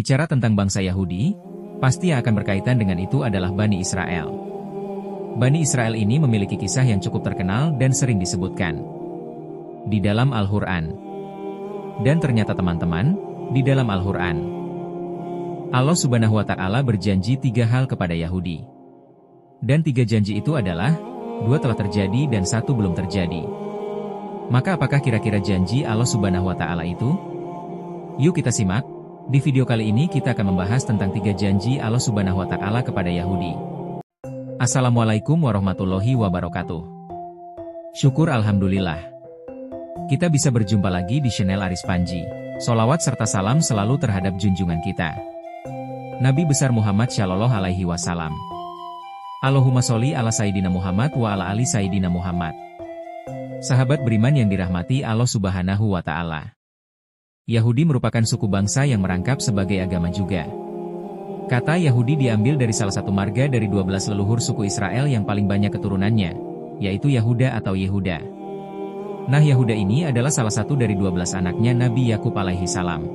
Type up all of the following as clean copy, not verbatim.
Bicara tentang bangsa Yahudi, pasti yang akan berkaitan dengan itu adalah Bani Israel. Bani Israel ini memiliki kisah yang cukup terkenal dan sering disebutkan di dalam Al-Quran. Dan ternyata teman-teman, di dalam Al-Quran, Allah Subhanahu wa Ta'ala berjanji 3 hal kepada Yahudi. Dan 3 janji itu adalah 2 telah terjadi dan 1 belum terjadi. Maka apakah kira-kira janji Allah Subhanahu wa Ta'ala itu? Yuk kita simak. Di video kali ini kita akan membahas tentang 3 janji Allah Subhanahu wa Ta'ala kepada Yahudi. Assalamualaikum warahmatullahi wabarakatuh. Syukur alhamdulillah. Kita bisa berjumpa lagi di channel Aris Panji. Sholawat serta salam selalu terhadap junjungan kita, Nabi besar Muhammad Shallallahu alaihi wasallam. Allahumma sholli ala Sayyidina Muhammad wa ala ali Sayyidina Muhammad. Sahabat beriman yang dirahmati Allah Subhanahu wa Ta'ala. Yahudi merupakan suku bangsa yang merangkap sebagai agama juga. Kata Yahudi diambil dari salah satu marga dari 12 leluhur suku Israel yang paling banyak keturunannya, yaitu Yahuda atau Yehuda. Nah, Yahuda ini adalah salah satu dari 12 anaknya Nabi Yakub alaihi salam.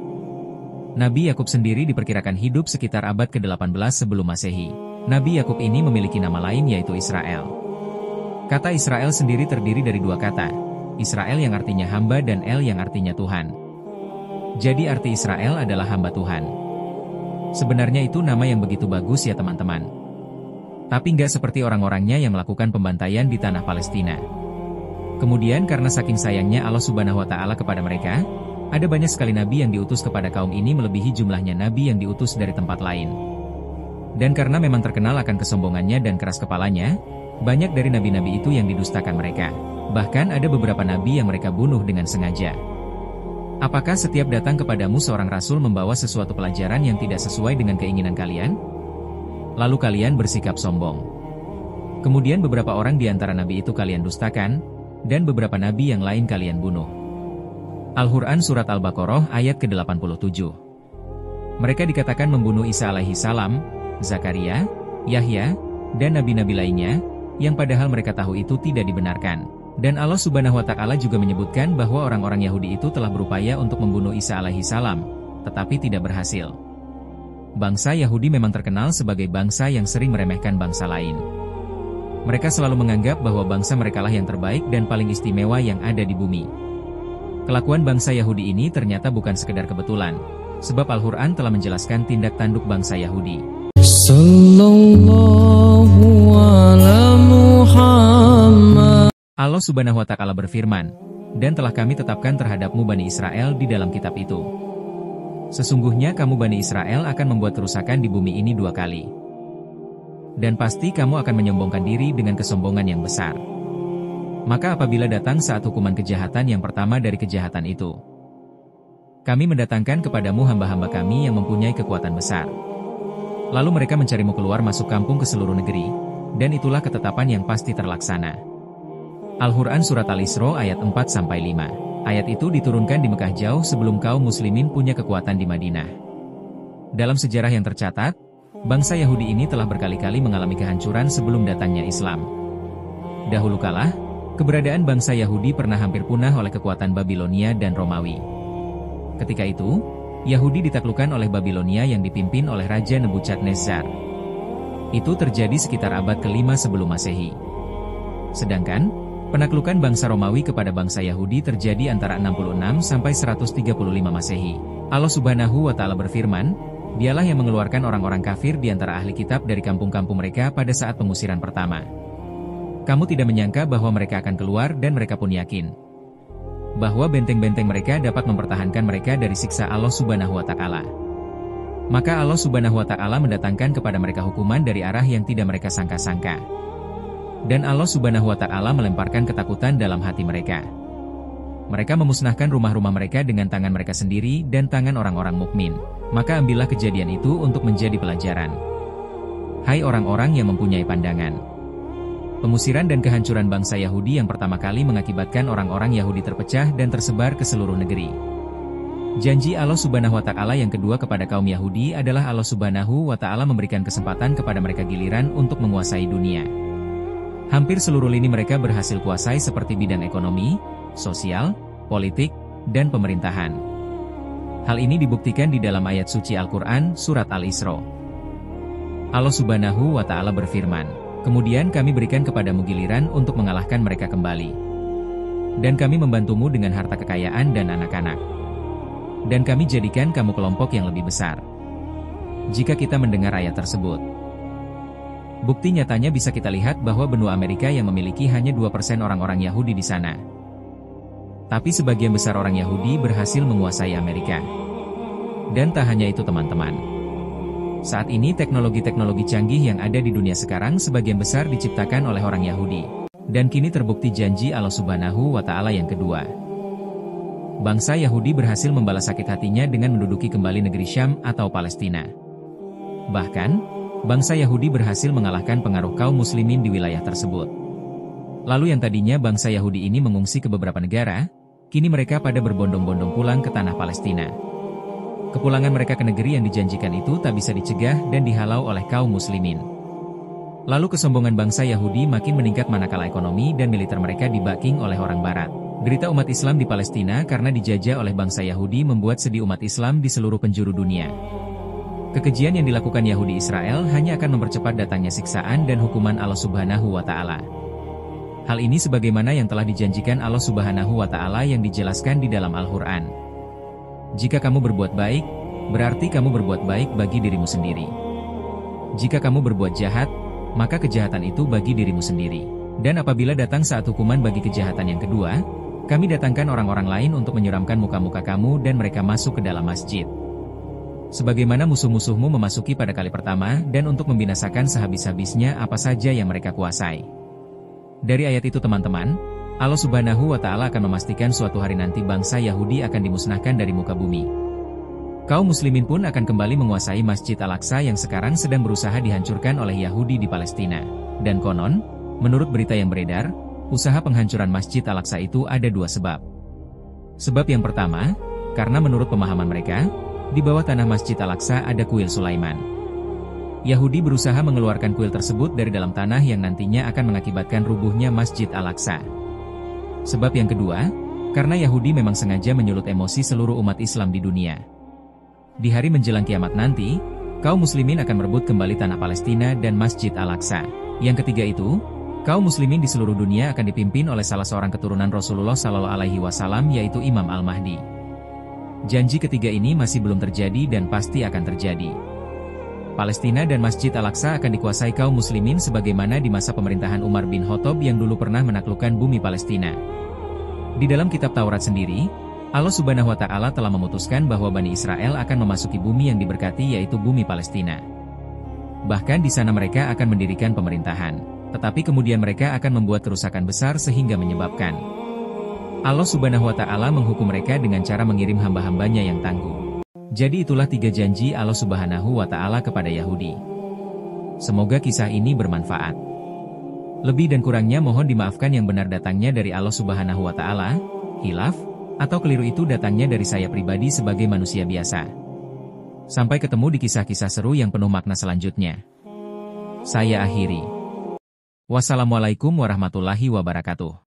Nabi Yakub sendiri diperkirakan hidup sekitar abad ke-18 sebelum Masehi. Nabi Yakub ini memiliki nama lain yaitu Israel. Kata Israel sendiri terdiri dari 2 kata, Israel yang artinya hamba dan El yang artinya Tuhan. Jadi arti Israel adalah hamba Tuhan. Sebenarnya itu nama yang begitu bagus ya teman-teman. Tapi nggak seperti orang-orangnya yang melakukan pembantaian di tanah Palestina. Kemudian karena saking sayangnya Allah Subhanahu wa Ta'ala kepada mereka, ada banyak sekali nabi yang diutus kepada kaum ini melebihi jumlahnya nabi yang diutus dari tempat lain. Dan karena memang terkenal akan kesombongannya dan keras kepalanya, banyak dari nabi-nabi itu yang didustakan mereka. Bahkan ada beberapa nabi yang mereka bunuh dengan sengaja. Apakah setiap datang kepadamu seorang rasul membawa sesuatu pelajaran yang tidak sesuai dengan keinginan kalian? Lalu kalian bersikap sombong. Kemudian beberapa orang di antara nabi itu kalian dustakan, dan beberapa nabi yang lain kalian bunuh. Al-Quran Surat Al-Baqarah ayat ke-87. Mereka dikatakan membunuh Isa alaihi salam, Zakaria, Yahya, dan nabi-nabi lainnya, yang padahal mereka tahu itu tidak dibenarkan. Dan Allah Subhanahu wa Ta'ala juga menyebutkan bahwa orang-orang Yahudi itu telah berupaya untuk membunuh Isa alaihi salam, tetapi tidak berhasil. Bangsa Yahudi memang terkenal sebagai bangsa yang sering meremehkan bangsa lain. Mereka selalu menganggap bahwa bangsa merekalah yang terbaik dan paling istimewa yang ada di bumi. Kelakuan bangsa Yahudi ini ternyata bukan sekedar kebetulan, sebab Al-Quran telah menjelaskan tindak tanduk bangsa Yahudi. Sallallahu ala Muhammad. Allah Subhanahu wa Ta'ala berfirman, dan telah kami tetapkan terhadapmu Bani Israel di dalam kitab itu. Sesungguhnya kamu Bani Israel akan membuat kerusakan di bumi ini 2 kali. Dan pasti kamu akan menyombongkan diri dengan kesombongan yang besar. Maka apabila datang saat hukuman kejahatan yang pertama dari kejahatan itu, kami mendatangkan kepadamu hamba-hamba kami yang mempunyai kekuatan besar. Lalu mereka mencarimu keluar masuk kampung ke seluruh negeri, dan itulah ketetapan yang pasti terlaksana. Al-Quran Surat Al-Isra ayat 4-5. Ayat itu diturunkan di Mekah jauh sebelum kaum muslimin punya kekuatan di Madinah. Dalam sejarah yang tercatat, bangsa Yahudi ini telah berkali-kali mengalami kehancuran sebelum datangnya Islam. Dahulu kala, keberadaan bangsa Yahudi pernah hampir punah oleh kekuatan Babilonia dan Romawi. Ketika itu, Yahudi ditaklukkan oleh Babilonia yang dipimpin oleh Raja Nebukadnezar. Itu terjadi sekitar abad ke-5 sebelum Masehi. Sedangkan, penaklukan bangsa Romawi kepada bangsa Yahudi terjadi antara 66 sampai 135 Masehi. Allah Subhanahu wa Ta'ala berfirman, Dialah yang mengeluarkan orang-orang kafir di antara ahli kitab dari kampung-kampung mereka pada saat pengusiran pertama. Kamu tidak menyangka bahwa mereka akan keluar dan mereka pun yakin bahwa benteng-benteng mereka dapat mempertahankan mereka dari siksa Allah Subhanahu wa Ta'ala. Maka Allah Subhanahu wa Ta'ala mendatangkan kepada mereka hukuman dari arah yang tidak mereka sangka-sangka. Dan Allah Subhanahu wa Ta'ala melemparkan ketakutan dalam hati mereka. Mereka memusnahkan rumah-rumah mereka dengan tangan mereka sendiri dan tangan orang-orang mukmin. Maka ambillah kejadian itu untuk menjadi pelajaran. Hai orang-orang yang mempunyai pandangan. Pengusiran dan kehancuran bangsa Yahudi yang pertama kali mengakibatkan orang-orang Yahudi terpecah dan tersebar ke seluruh negeri. Janji Allah Subhanahu wa Ta'ala yang kedua kepada kaum Yahudi adalah Allah Subhanahu wa Ta'ala memberikan kesempatan kepada mereka giliran untuk menguasai dunia. Hampir seluruh lini mereka berhasil kuasai seperti bidang ekonomi, sosial, politik, dan pemerintahan. Hal ini dibuktikan di dalam ayat suci Al-Quran, Surat Al-Isra. Allah Subhanahu wa Ta'ala berfirman, "Kemudian kami berikan kepadamu giliran untuk mengalahkan mereka kembali. Dan kami membantumu dengan harta kekayaan dan anak-anak. Dan kami jadikan kamu kelompok yang lebih besar." Jika kita mendengar ayat tersebut, bukti nyatanya bisa kita lihat bahwa benua Amerika yang memiliki hanya 2% orang-orang Yahudi di sana. Tapi sebagian besar orang Yahudi berhasil menguasai Amerika. Dan tak hanya itu teman-teman. Saat ini teknologi-teknologi canggih yang ada di dunia sekarang sebagian besar diciptakan oleh orang Yahudi. Dan kini terbukti janji Allah Subhanahu wa Ta'ala yang kedua. Bangsa Yahudi berhasil membalas sakit hatinya dengan menduduki kembali negeri Syam atau Palestina. Bahkan, bangsa Yahudi berhasil mengalahkan pengaruh kaum muslimin di wilayah tersebut. Lalu yang tadinya bangsa Yahudi ini mengungsi ke beberapa negara, kini mereka pada berbondong-bondong pulang ke tanah Palestina. Kepulangan mereka ke negeri yang dijanjikan itu tak bisa dicegah dan dihalau oleh kaum muslimin. Lalu kesombongan bangsa Yahudi makin meningkat manakala ekonomi dan militer mereka di-backing oleh orang Barat. Derita umat Islam di Palestina karena dijajah oleh bangsa Yahudi membuat sedih umat Islam di seluruh penjuru dunia. Kekejian yang dilakukan Yahudi Israel hanya akan mempercepat datangnya siksaan dan hukuman Allah Subhanahu wa Ta'ala. Hal ini sebagaimana yang telah dijanjikan Allah Subhanahu wa Ta'ala yang dijelaskan di dalam Al-Quran. Jika kamu berbuat baik, berarti kamu berbuat baik bagi dirimu sendiri. Jika kamu berbuat jahat, maka kejahatan itu bagi dirimu sendiri. Dan apabila datang saat hukuman bagi kejahatan yang kedua, kami datangkan orang-orang lain untuk menyeramkan muka-muka kamu dan mereka masuk ke dalam masjid. Sebagaimana musuh-musuhmu memasuki pada kali pertama dan untuk membinasakan sehabis-habisnya apa saja yang mereka kuasai. Dari ayat itu teman-teman, Allah Subhanahu wa Ta'ala akan memastikan suatu hari nanti bangsa Yahudi akan dimusnahkan dari muka bumi. Kaum muslimin pun akan kembali menguasai Masjid Al-Aqsa yang sekarang sedang berusaha dihancurkan oleh Yahudi di Palestina. Dan konon, menurut berita yang beredar, usaha penghancuran Masjid Al-Aqsa itu ada dua sebab. Sebab yang pertama, karena menurut pemahaman mereka, di bawah tanah Masjid Al-Aqsa ada kuil Sulaiman. Yahudi berusaha mengeluarkan kuil tersebut dari dalam tanah yang nantinya akan mengakibatkan rubuhnya Masjid Al-Aqsa. Sebab yang kedua, karena Yahudi memang sengaja menyulut emosi seluruh umat Islam di dunia. Di hari menjelang kiamat nanti, kaum muslimin akan merebut kembali tanah Palestina dan Masjid Al-Aqsa. Yang ketiga itu, kaum muslimin di seluruh dunia akan dipimpin oleh salah seorang keturunan Rasulullah SAW yaitu Imam Al-Mahdi. Janji ketiga ini masih belum terjadi dan pasti akan terjadi. Palestina dan Masjid Al-Aqsa akan dikuasai kaum muslimin sebagaimana di masa pemerintahan Umar bin Khattab yang dulu pernah menaklukkan bumi Palestina. Di dalam kitab Taurat sendiri, Allah Subhanahu wa Ta'ala telah memutuskan bahwa Bani Israel akan memasuki bumi yang diberkati yaitu bumi Palestina. Bahkan di sana mereka akan mendirikan pemerintahan, tetapi kemudian mereka akan membuat kerusakan besar sehingga menyebabkan Allah Subhanahu wa Ta'ala menghukum mereka dengan cara mengirim hamba-hambanya yang tangguh. Jadi itulah 3 janji Allah Subhanahu wa Ta'ala kepada Yahudi. Semoga kisah ini bermanfaat. Lebih dan kurangnya mohon dimaafkan, yang benar datangnya dari Allah Subhanahu wa Ta'ala, hilaf atau keliru itu datangnya dari saya pribadi sebagai manusia biasa. Sampai ketemu di kisah-kisah seru yang penuh makna selanjutnya. Saya akhiri. Wassalamualaikum warahmatullahi wabarakatuh.